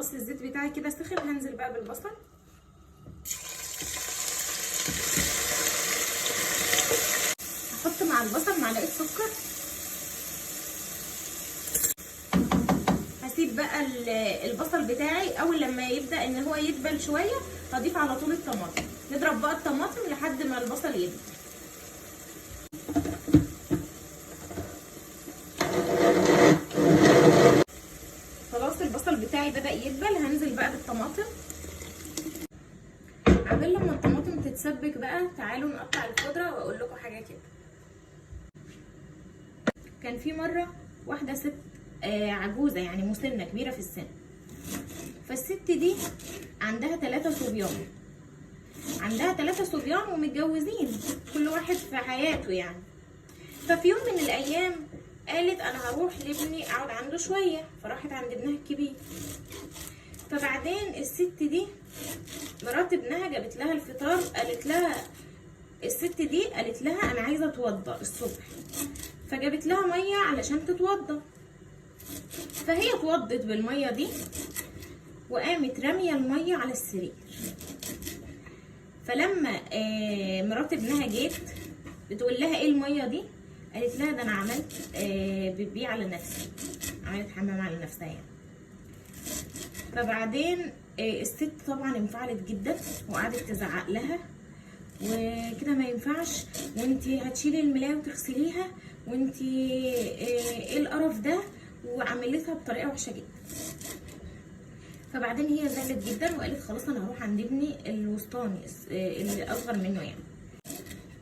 خلاص الزيت بتاعي كده سخن، هنزل بقى بالبصل. هحط مع البصل معلقه سكر. هسيب بقى البصل بتاعي اول لما يبدا ان هو يدبل شويه، هضيف على طول الطماطم. نضرب بقى الطماطم لحد ما البصل يدبل. خلاص البصل بتاعي بدا يدبل، هنزل بقى بالطماطم. عبال لما الطماطم تتسبك بقى تعالوا نقطع الخضره واقول لكم حاجه كده. كان في مره واحده ست عجوزه يعني مسنه كبيره في السن، فالست دي عندها 3 صبيان، عندها 3 صبيان ومتجوزين كل واحد في حياته يعني. ففي يوم من الايام قالت انا هروح لابني اقعد عنده شويه، فراحت عند ابنها الكبير. فبعدين الست دي مرات ابنها جابت لها الفطار، قالت لها الست دي قالت لها انا عايزه اتوضى الصبح، فجابت لها ميه علشان تتوضى. فهي اتوضت بالميه دي وقامت راميه الميه على السرير. فلما مرات ابنها جيت بتقول لها ايه الميه دي، قالت لها ده انا عملت بيبي على نفسي، عملت حمام على نفسها يعني. فبعدين الست طبعا انفعلت جدا وقعدت تزعق لها وكده ما ينفعش، وانتي هتشيلي الملايه وتغسليها، وانتي ايه القرف ده، وعملتها بطريقه وحشه جدا. فبعدين هي زعلت جدا وقالت خلاص انا هروح عند ابني الوسطاني اللي اصغر منه يعني.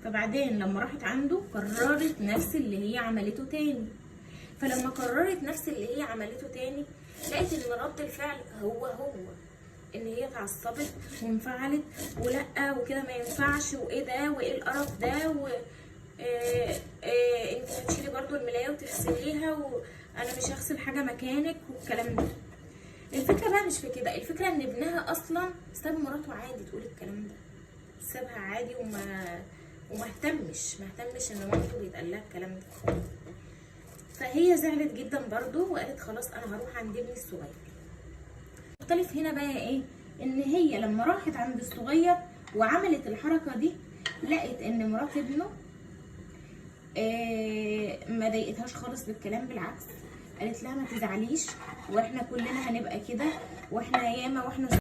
فبعدين لما راحت عنده قررت نفس اللي هي عملته تاني. فلما قررت نفس اللي هي عملته تاني لقيت ان رد الفعل هو ان هي اتعصبت وانفعلت ولا وكده ما ينفعش وايه ده وايه القرف ده انت هتشيلي برضو الملايه وتغسليها وانا مش هغسل حاجه مكانك والكلام ده. الفكره بقى مش في كده، الفكره ان ابنها اصلا ساب مراته عادي تقول الكلام ده، سابها عادي وما اهتمش ان مامته بيتقال لها الكلام ده. فهي زعلت جدا برضو وقالت خلاص انا هروح عند ابني الصغير. مختلف هنا بقى ايه، ان هي لما راحت عند الصغير وعملت الحركه دي لقت ان مرات ابنه ما ضايقتهاش خالص بالكلام، بالعكس قالت لها ما تزعليش واحنا كلنا هنبقى كده واحنا ياما واحنا